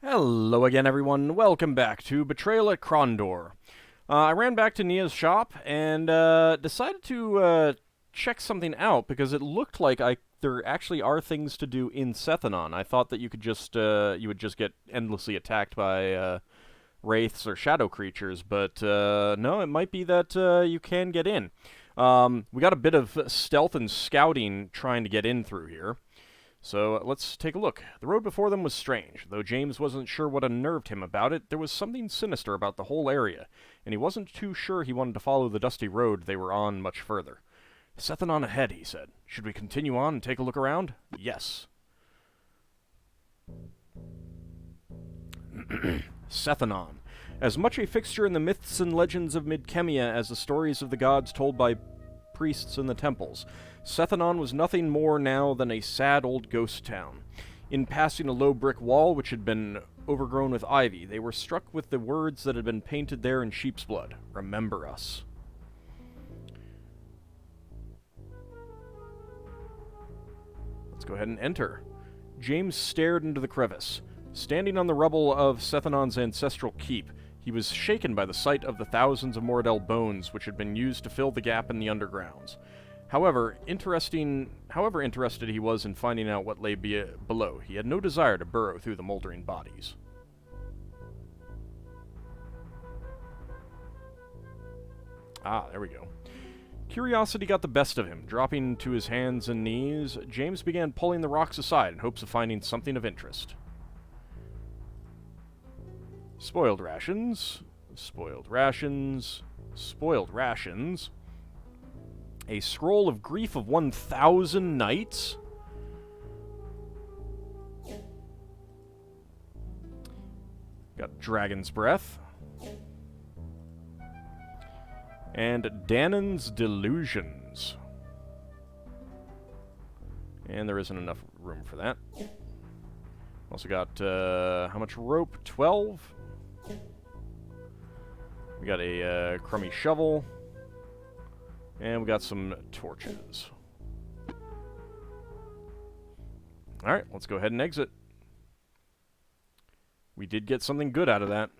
Hello again, everyone. Welcome back to Betrayal at Krondor. I ran back to Nia's shop and decided to check something out because it looked like there actually are things to do in Sethanon. I thought that you would just get endlessly attacked by wraiths or shadow creatures, but no, it might be that you can get in. We got a bit of stealth and scouting trying to get in through here. So let's take a look. The road before them was strange. Though James wasn't sure what unnerved him about it, there was something sinister about the whole area, and he wasn't too sure he wanted to follow the dusty road they were on much further. Sethanon ahead, he said. Should we continue on and take a look around? Yes. Sethanon. As much a fixture in the myths and legends of Midkemia as the stories of the gods told by priests in the temples, Sethanon was nothing more now than a sad old ghost town. In passing a low brick wall which had been overgrown with ivy, they were struck with the words that had been painted there in sheep's blood. Remember us. Let's go ahead and enter. James stared into the crevice. Standing on the rubble of Sethanon's ancestral keep, he was shaken by the sight of the thousands of Moradel bones which had been used to fill the gap in the undergrounds. However interested he was in finding out what lay below, he had no desire to burrow through the moldering bodies. Ah, there we go. Curiosity got the best of him. Dropping to his hands and knees, James began pulling the rocks aside in hopes of finding something of interest. Spoiled rations. Spoiled rations. Spoiled rations. A scroll of grief of 1,000 nights? Got Dragon's Breath. And Danon's Delusions. And there isn't enough room for that. Also got, how much rope? 12? We got a crummy shovel. And we got some torches. Alright, let's go ahead and exit. We did get something good out of that.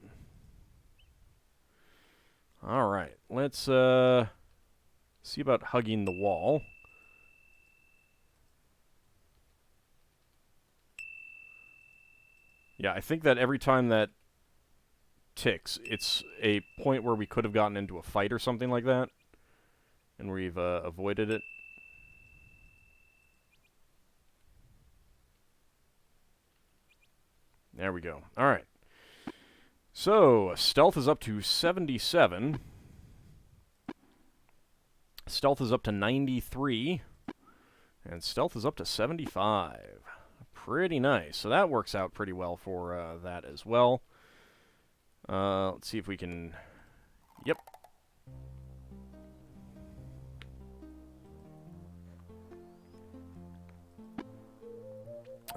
Alright, let's see about hugging the wall. Yeah, I think that every time that ticks, it's a point where we could have gotten into a fight or something like that. And we've avoided it. There we go. Alright. So, stealth is up to 77. Stealth is up to 93. And stealth is up to 75. Pretty nice. So that works out pretty well for that as well. Let's see if we can... Yep.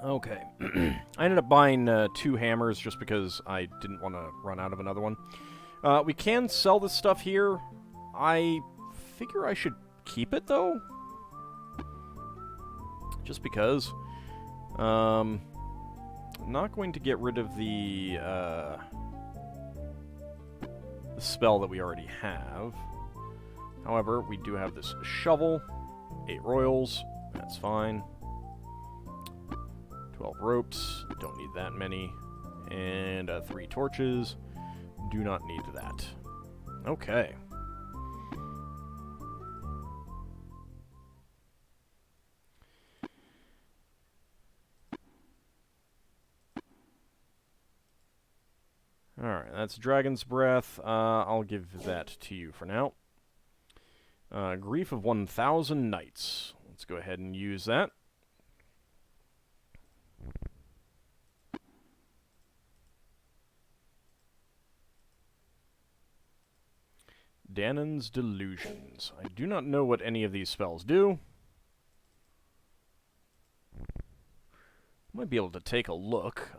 Okay. I ended up buying 2 hammers just because I didn't want to run out of another one. We can sell this stuff here. I figure I should keep it, though. Just because. I'm not going to get rid of the spell that we already have. However, we do have this shovel. 8 royals. That's fine. 12 ropes, don't need that many, and 3 torches, do not need that. Okay. Alright, that's Dragon's Breath. I'll give that to you for now. Grief of 1,000 Nights. Let's go ahead and use that. Danon's Delusions. I do not know what any of these spells do. Might be able to take a look.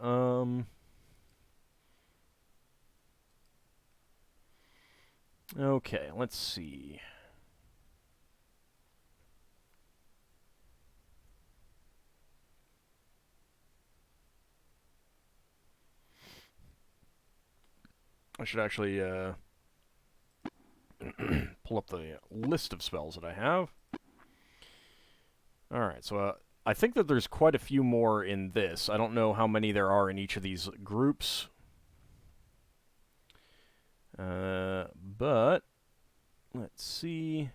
Okay, let's see. I should actually pull up the list of spells that I have. Alright, so I think that there's quite a few more in this. I don't know how many there are in each of these groups. But let's see.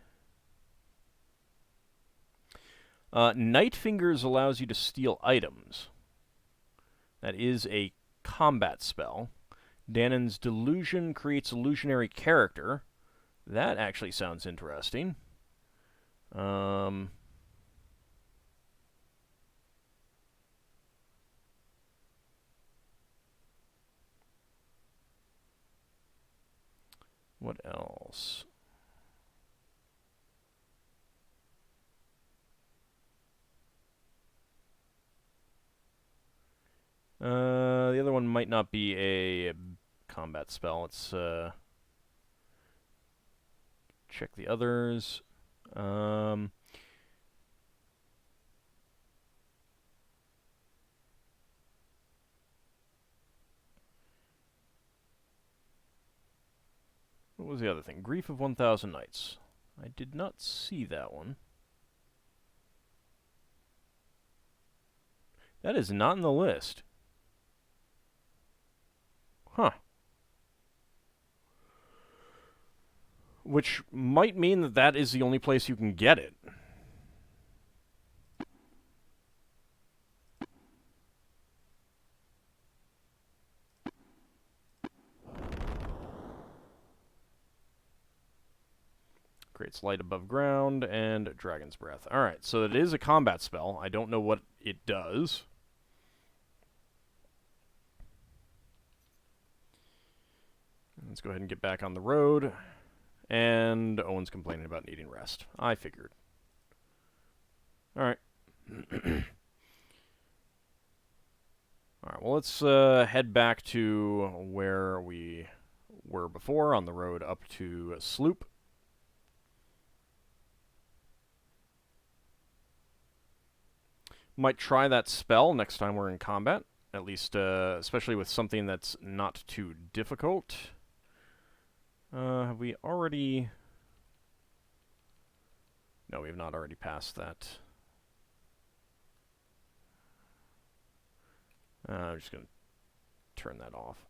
Night Fingers allows you to steal items. That is a combat spell. Danon's Delusion creates illusionary character. That actually sounds interesting. What else? The other one might not be a combat spell. Let's check the others. What was the other thing? Grief of 1,000 Nights. I did not see that one. That is not in the list. Huh. Which might mean that that is the only place you can get it. Creates light above ground and Dragon's Breath. Alright, so it is a combat spell. I don't know what it does. Let's go ahead and get back on the road. And Owen's complaining about needing rest. I figured. Alright. Alright, well, let's head back to where we were before, on the road up to Sloop. Might try that spell next time we're in combat. At least, especially with something that's not too difficult. Have we already... No, we have not already passed that. I'm just going to turn that off.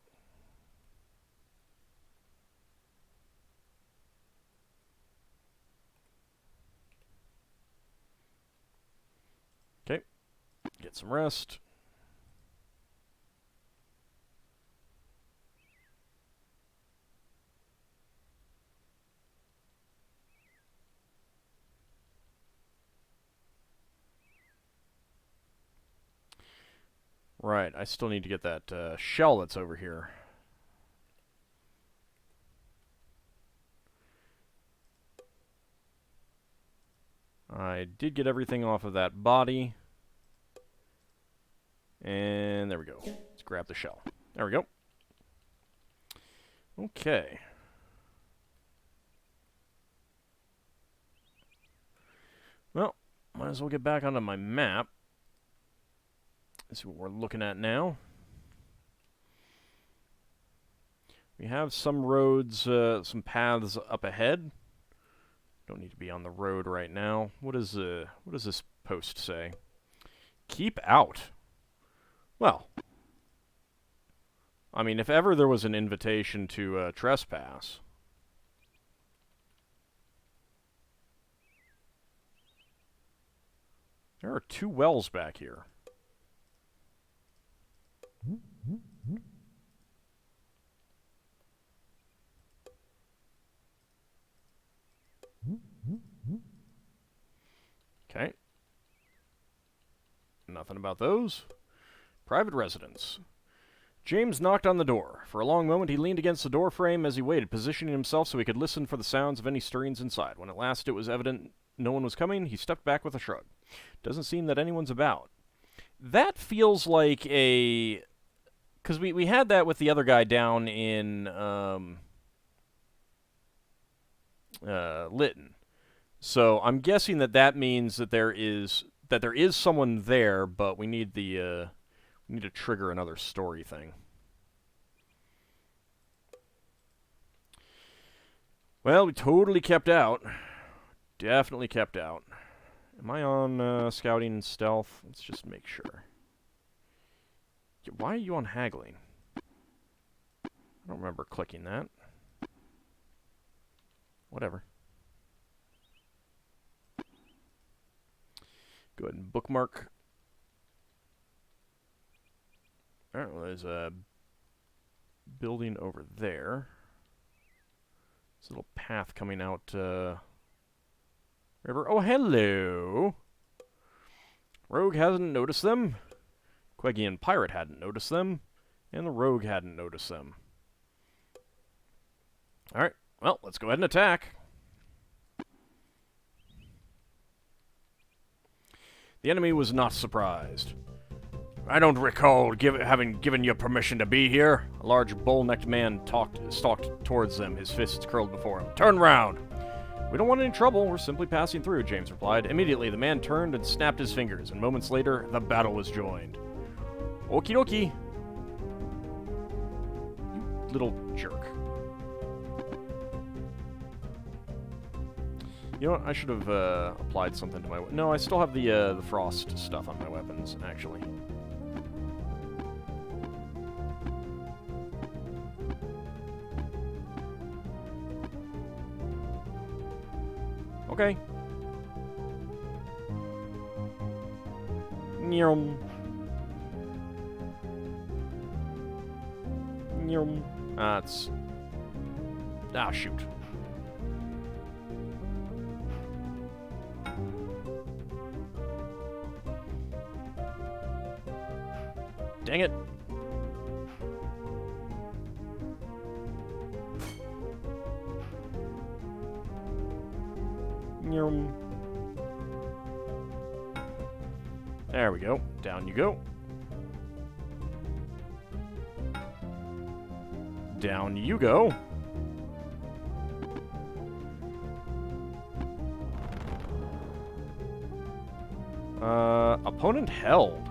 Okay. Get some rest. Right, I still need to get that shell that's over here. I did get everything off of that body. And there we go. Let's grab the shell. There we go. Okay. Well, might as well get back onto my map. Let's see what we're looking at now. We have some roads, some paths up ahead. Don't need to be on the road right now. What does this post say? Keep out. Well, I mean, if ever there was an invitation to trespass. There are 2 wells back here. Okay. Nothing about those. Private residence. James knocked on the door. For a long moment he leaned against the door frame as he waited, positioning himself so he could listen for the sounds of any stirrings inside. When at last it was evident no one was coming, he stepped back with a shrug. Doesn't seem that anyone's about. That feels like a... Because we had that with the other guy down in Lytton. So I'm guessing that that means that there is someone there, but we need the we need to trigger another story thing. Well, we totally kept out. Definitely kept out. Am I on scouting and stealth? Let's just make sure. Why are you on haggling? I don't remember clicking that. Whatever. Go ahead and bookmark. Alright, well, there's a building over there. There's a little path coming out, river. Oh, hello! Rogue hasn't noticed them. Quegian Pirate hadn't noticed them. And the Rogue hadn't noticed them. Alright, well, let's go ahead and attack. The enemy was not surprised. I don't recall having given you permission to be here. A large, bull-necked man stalked towards them, his fists curled before him. Turn round! We don't want any trouble, we're simply passing through, James replied. Immediately, the man turned and snapped his fingers, and moments later, the battle was joined. Okie dokie. You little jerk. You know what? I should have applied something to my weapon. No, I still have the frost stuff on my weapons, actually. Okay. Nyum. Nyum. It's... Ah, shoot. Dang it. There we go. Down you go. Down you go. Opponent held.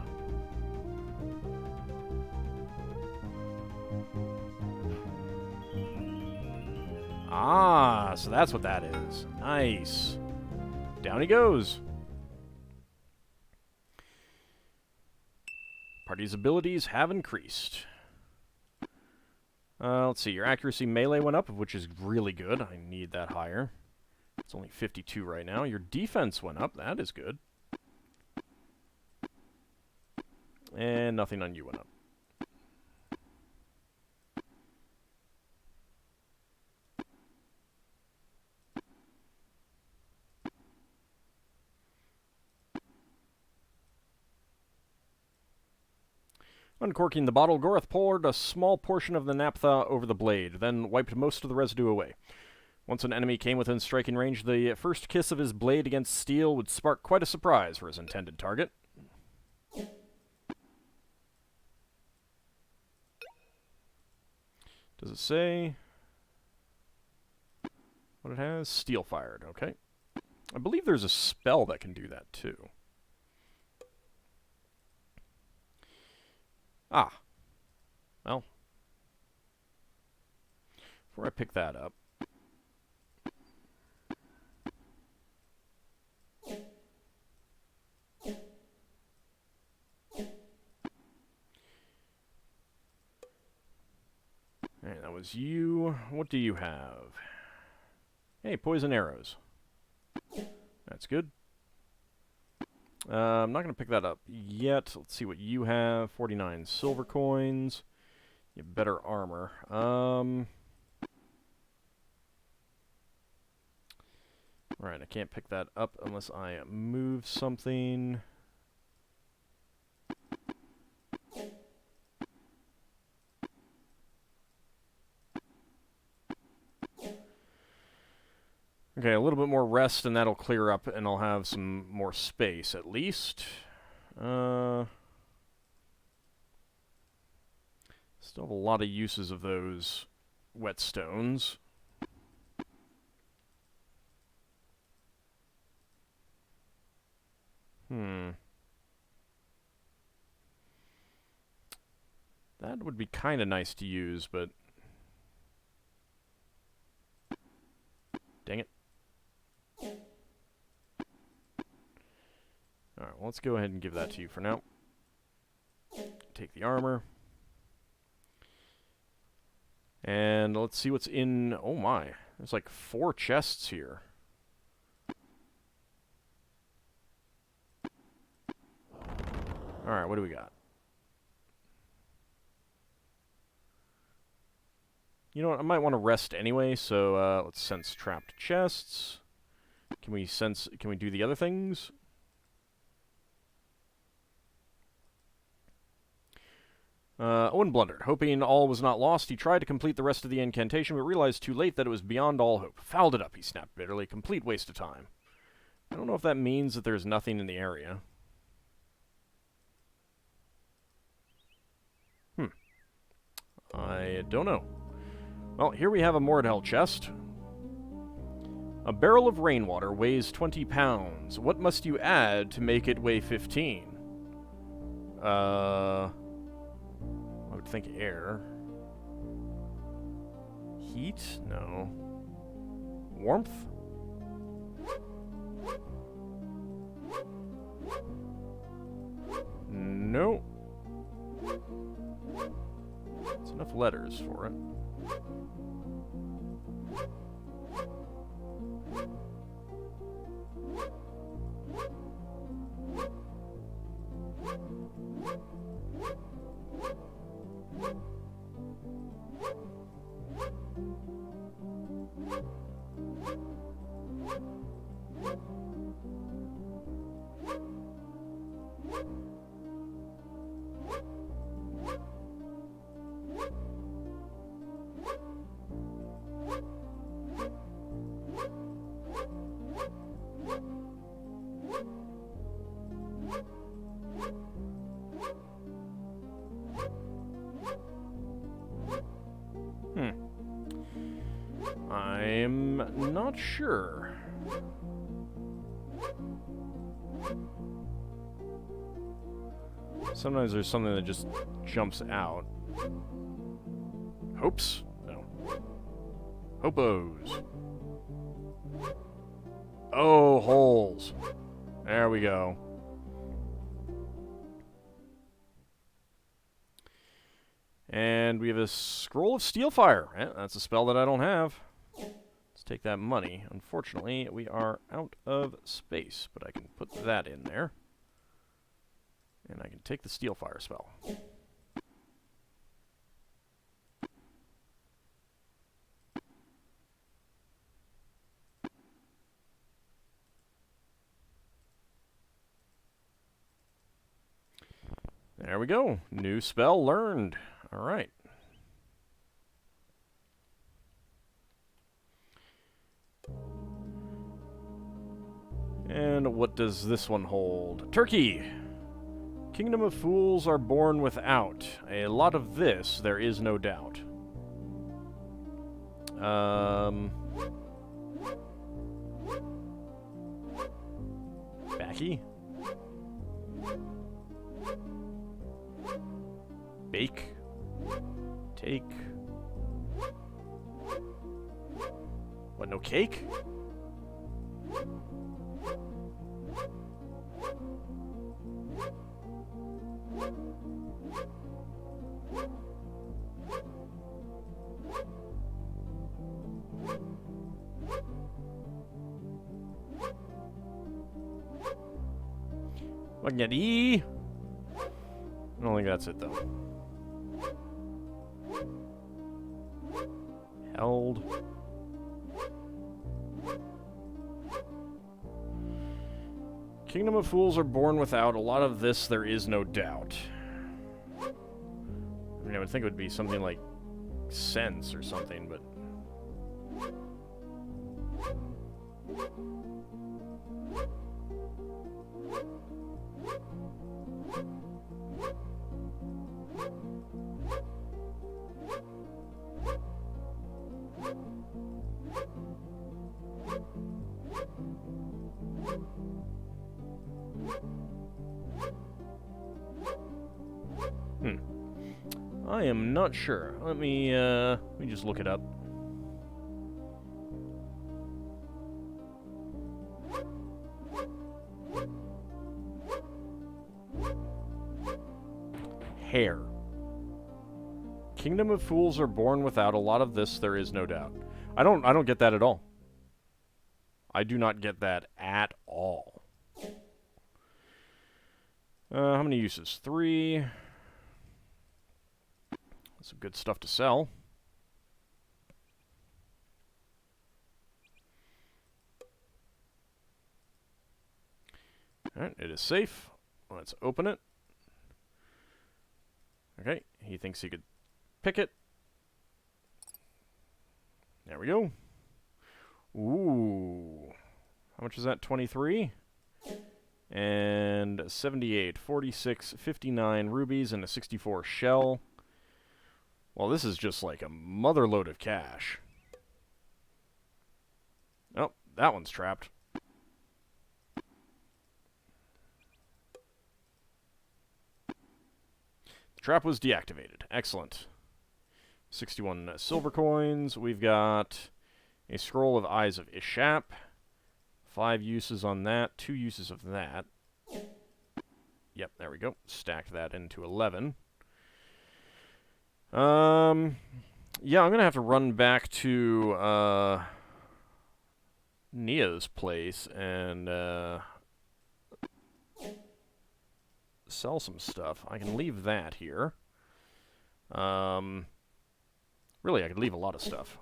Ah, so that's what that is. Nice. Down he goes. Party's abilities have increased. Let's see. Your accuracy melee went up, which is really good. I need that higher. It's only 52 right now. Your defense went up. That is good. And nothing on you went up. Uncorking the bottle, Gorath poured a small portion of the naphtha over the blade, then wiped most of the residue away. Once an enemy came within striking range, the first kiss of his blade against steel would spark quite a surprise for his intended target. Does it say what it has? Steel fired, okay. I believe there's a spell that can do that, too. Ah. Well. Before I pick that up. Alright, that was you. What do you have? Hey, poison arrows. That's good. I'm not going to pick that up yet. Let's see what you have. 49 silver coins. You have better armor. Right, I can't pick that up unless I move something. Okay, a little bit more rest and that'll clear up and I'll have some more space at least. Still have a lot of uses of those whetstones. That would be kind of nice to use, but... Dang it. Alright, well, let's go ahead and give that to you for now. Take the armor. And let's see what's in... Oh my, there's like 4 chests here. Alright, what do we got? You know what, I might want to rest anyway, so let's sense trapped chests. Can we do the other things? Owen blundered. Hoping all was not lost, he tried to complete the rest of the incantation, but realized too late that it was beyond all hope. Fouled it up, he snapped bitterly. Complete waste of time. I don't know if that means that there's nothing in the area. I don't know. Well, here we have a Mordhel chest. A barrel of rainwater weighs 20 pounds. What must you add to make it weigh 15? I would think air. Heat? No. Warmth? No. It's enough letters for it. I'm not sure. Sometimes there's something that just jumps out. Hopes? No. Hopos. Oh, holes. There we go. And we have a Scroll of Steelfire. Yeah, that's a spell that I don't have. Let's take that money. Unfortunately, we are out of space, but I can put that in there. And I can take the Steelfire spell. There we go. New spell learned. All right. And what does this one hold? Turkey! Kingdom of Fools are born without. A lot of this, there is no doubt. Backy? Bake? Take? What, no cake? Spaghetti. I don't think that's it, though. Held. Kingdom of Fools are born without. A lot of this, there is no doubt. I mean, I would think it would be something like sense or something, but... I am not sure. Let me just look it up. hair. Kingdom of Fools are born without a lot of this, there is no doubt. I don't get that at all. I do not get that at all. How many uses? 3. Some good stuff to sell. Alright, it is safe. Let's open it. Okay, he thinks he could pick it. There we go. Ooh. How much is that? 23? And 78, 46, 59 rubies, and a 64 shell. Well, this is just like a motherload of cash. Oh, that one's trapped. The trap was deactivated. Excellent. 61 silver coins. We've got a scroll of Eyes of Ishap. 5 uses on that. 2 uses of that. Yep, there we go. Stacked that into 11. Yeah, I'm going to have to run back to Nia's place and sell some stuff. I can leave that here. Really, I could leave a lot of stuff.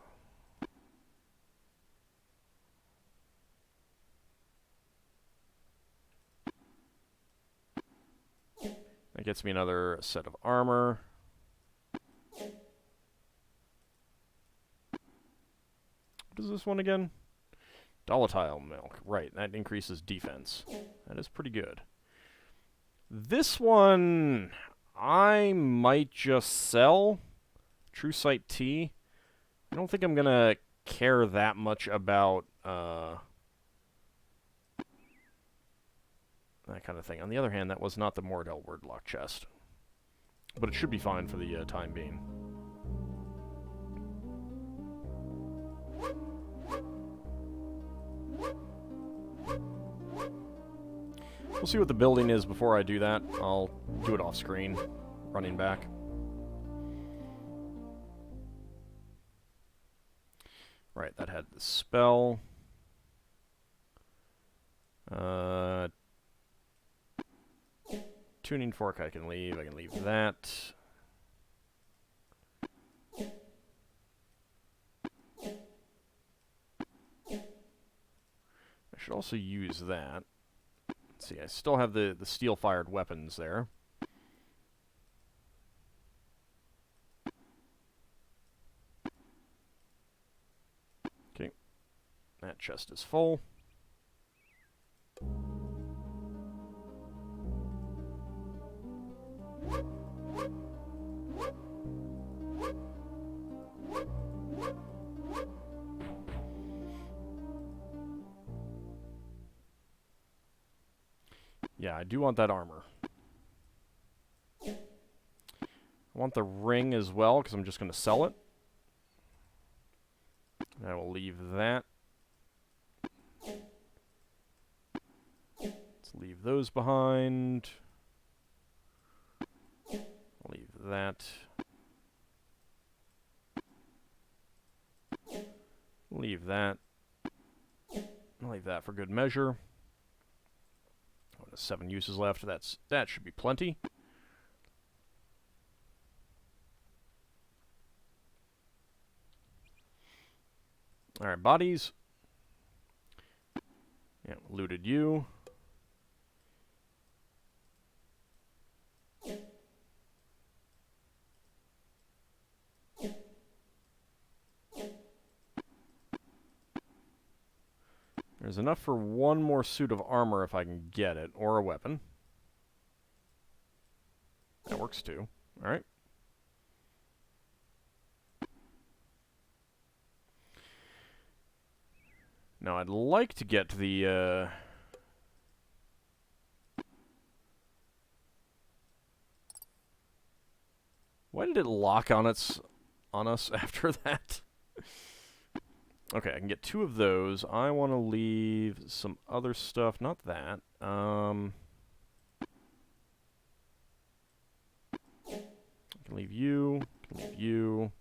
That gets me another set of armor. What is this one again? Volatile milk. Right, that increases defense. That is pretty good. This one, I might just sell. True Sight Tea. I don't think I'm going to care that much about that kind of thing. On the other hand, that was not the Mordell Wordlock chest. But it should be fine for the time being. We'll see what the building is before I do that. I'll do it off screen, running back. Right, that had the spell. Tuning fork I can leave. I can leave that. I should also use that. Let's see, I still have the steel-fired weapons there. Okay. That chest is full. Yeah, I do want that armor. I want the ring as well, because I'm just going to sell it. I will leave that. Let's leave those behind. I'll leave that. Leave that. I'll leave that for good measure. 7 uses left. That should be plenty. All right, bodies. Yeah, looted you. There's enough for one more suit of armor if I can get it, or a weapon. That works too. Alright. Now I'd like to get the, why did it lock on us after that? Okay, I can get 2 of those. I want to leave some other stuff. Not that. Can leave you. Can leave you.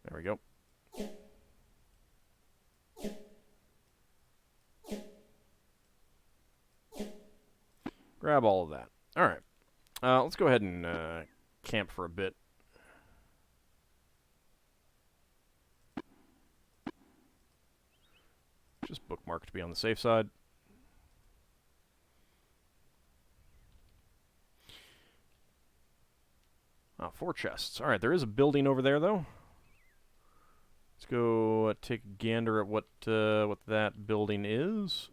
There we go. Grab all of that. Alright. Let's go ahead and camp for a bit. Just bookmark to be on the safe side. Ah, 4 chests. Alright, there is a building over there, though. Let's go take a gander at what that building is.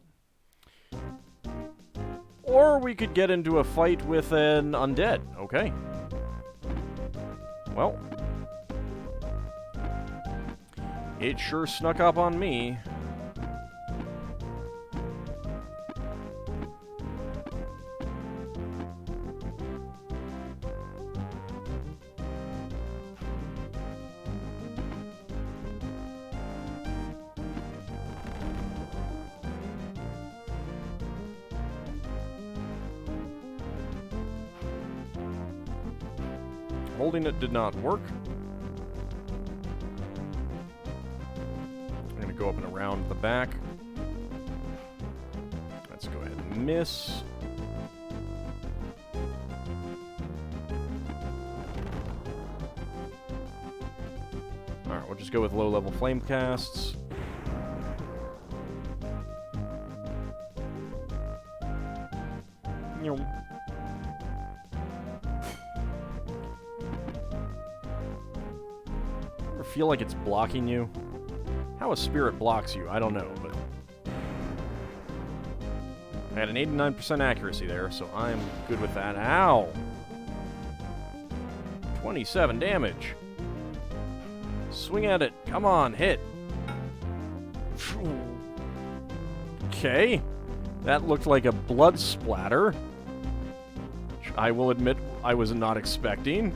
Or we could get into a fight with an undead. Okay. Well. It sure snuck up on me. Holding it did not work. I'm going to go up and around the back. Let's go ahead and miss. Alright, we'll just go with low-level flame casts. Feel like it's blocking you. How a spirit blocks you, I don't know, but I had an 89% accuracy there, so I'm good with that. Ow! 27 damage. Swing at it. Come on, hit. Okay. That looked like a blood splatter, which I will admit I was not expecting.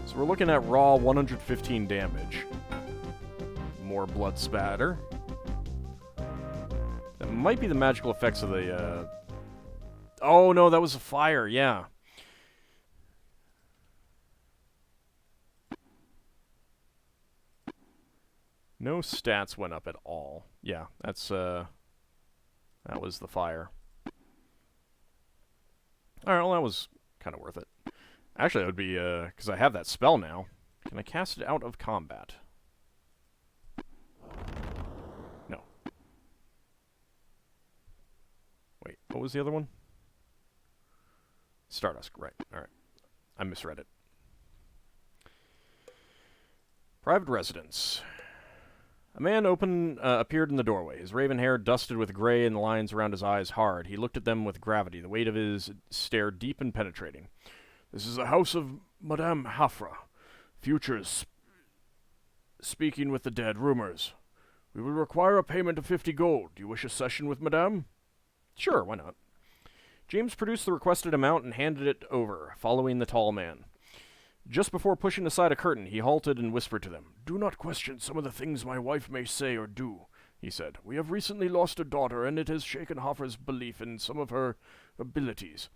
So we're looking at raw 115 damage. More blood spatter. That might be the magical effects of the, Oh, no, that was a fire, yeah. No stats went up at all. Yeah, that's, that was the fire. Alright, well, that was kind of worth it. Actually, that would be, because I have that spell now. Can I cast it out of combat? No. Wait, what was the other one? Stardust, right. Alright. I misread it. Private residence. A man appeared in the doorway, his raven hair dusted with gray and the lines around his eyes hard. He looked at them with gravity, the weight of his stare deep and penetrating. This is the house of Madame Hafra. Futures. Speaking with the dead. Rumors. We will require a payment of 50 gold. Do you wish a session with Madame? Sure, why not? James produced the requested amount and handed it over, following the tall man. Just before pushing aside a curtain, he halted and whispered to them. Do not question some of the things my wife may say or do, he said. We have recently lost a daughter, and it has shaken Hafra's belief in some of her abilities.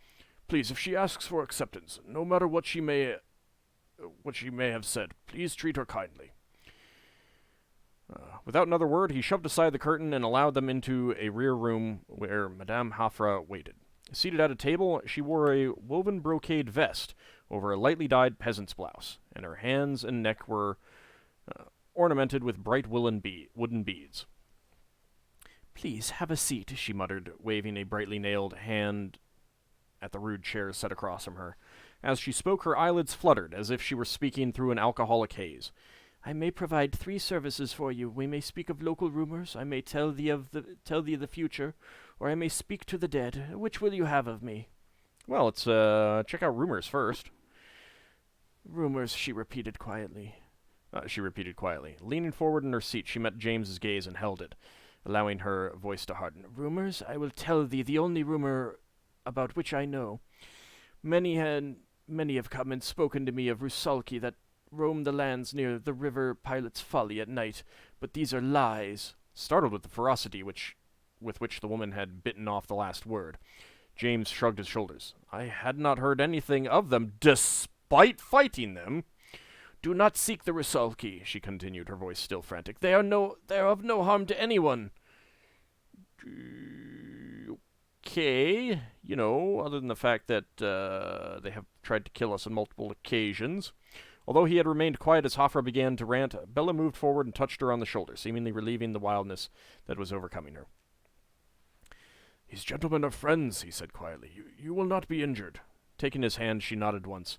Please, if she asks for acceptance, no matter what she may have said, please treat her kindly. Without another word, he shoved aside the curtain and allowed them into a rear room where Madame Hafra waited. Seated at a table, she wore a woven brocade vest over a lightly dyed peasant's blouse, and her hands and neck were ornamented with bright wooden beads. Please, have a seat, she muttered, waving a brightly nailed hand at the rude chairs set across from her. As she spoke, her eyelids fluttered, as if she were speaking through an alcoholic haze. I may provide 3 services for you. We may speak of local rumors, I may tell thee of the future, or I may speak to the dead. Which will you have of me? Well, let's check out rumors first. Rumors, she repeated quietly. Leaning forward in her seat, she met James's gaze and held it, allowing her voice to harden. Rumors? I will tell thee the only rumor about which I know. Many have come and spoken to me of Rusalki, that roam the lands near the river Pilot's Folly at night, but these are lies. Startled with the ferocity with which the woman had bitten off the last word, James shrugged his shoulders. I had not heard anything of them, despite fighting them. Do not seek the Rusalki, she continued, her voice still frantic. They are of no harm to anyone. Okay, other than the fact that they have tried to kill us on multiple occasions. Although he had remained quiet as Hofra began to rant, Bella moved forward and touched her on the shoulder, seemingly relieving the wildness that was overcoming her. These gentlemen are friends, he said quietly. You will not be injured. Taking his hand, she nodded once,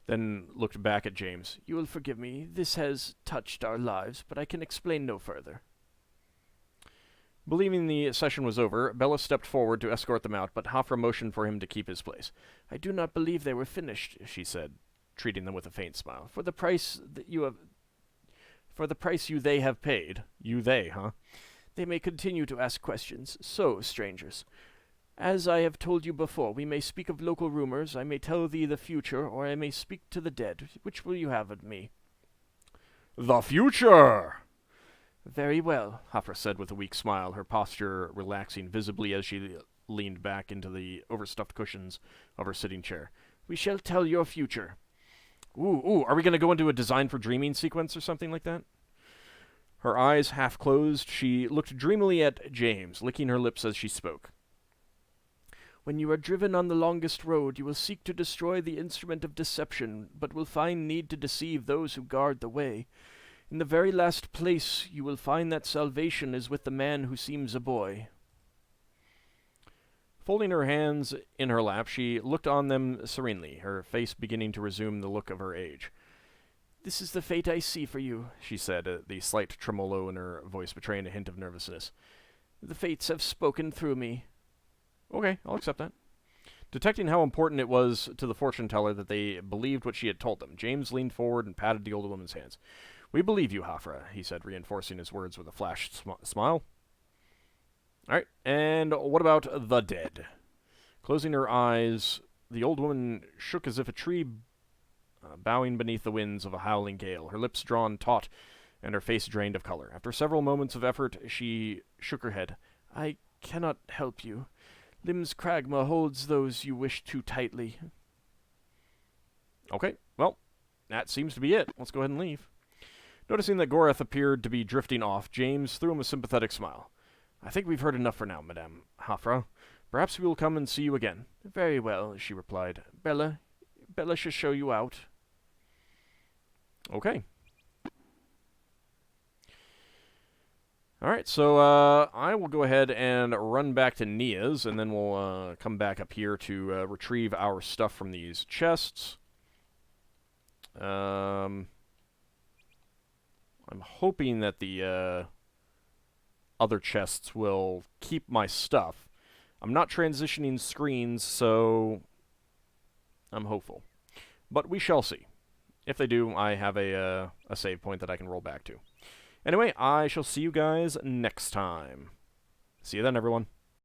then looked back at James. You will forgive me. This has touched our lives, but I can explain no further. Believing the session was over, Bella stepped forward to escort them out, but Hofra motioned for him to keep his place. I do not believe they were finished, she said, treating them with a faint smile. For the price they have paid, huh? They may continue to ask questions. So, strangers, as I have told you before, we may speak of local rumors, I may tell thee the future, or I may speak to the dead. Which will you have of me? The future! Very well, Hofra said with a weak smile, her posture relaxing visibly as she leaned back into the overstuffed cushions of her sitting chair. We shall tell your future. Ooh, are we going to go into a design for dreaming sequence or something like that? Her eyes half closed, she looked dreamily at James, licking her lips as she spoke. When you are driven on the longest road, you will seek to destroy the instrument of deception, but will find need to deceive those who guard the way. In the very last place, you will find that salvation is with the man who seems a boy. Folding her hands in her lap, she looked on them serenely, her face beginning to resume the look of her age. This is the fate I see for you, she said, the slight tremolo in her voice betraying a hint of nervousness. The fates have spoken through me. Okay, I'll accept that. Detecting how important it was to the fortune-teller that they believed what she had told them, James leaned forward and patted the old woman's hands. We believe you, Hofra, he said, reinforcing his words with a flash smile. All right, and what about the dead? Closing her eyes, the old woman shook as if a tree bowing beneath the winds of a howling gale, her lips drawn taut and her face drained of color. After several moments of effort, she shook her head. I cannot help you. Lim's Kragma holds those you wish too tightly. Okay, well, that seems to be it. Let's go ahead and leave. Noticing that Gorath appeared to be drifting off, James threw him a sympathetic smile. I think we've heard enough for now, Madame Hofra. Perhaps we will come and see you again. Very well, she replied. Bella should show you out. Okay. Alright, so I will go ahead and run back to Nia's, and then we'll come back up here to retrieve our stuff from these chests. I'm hoping that the other chests will keep my stuff. I'm not transitioning screens, so I'm hopeful. But we shall see. If they do, I have a save point that I can roll back to. Anyway, I shall see you guys next time. See you then, everyone.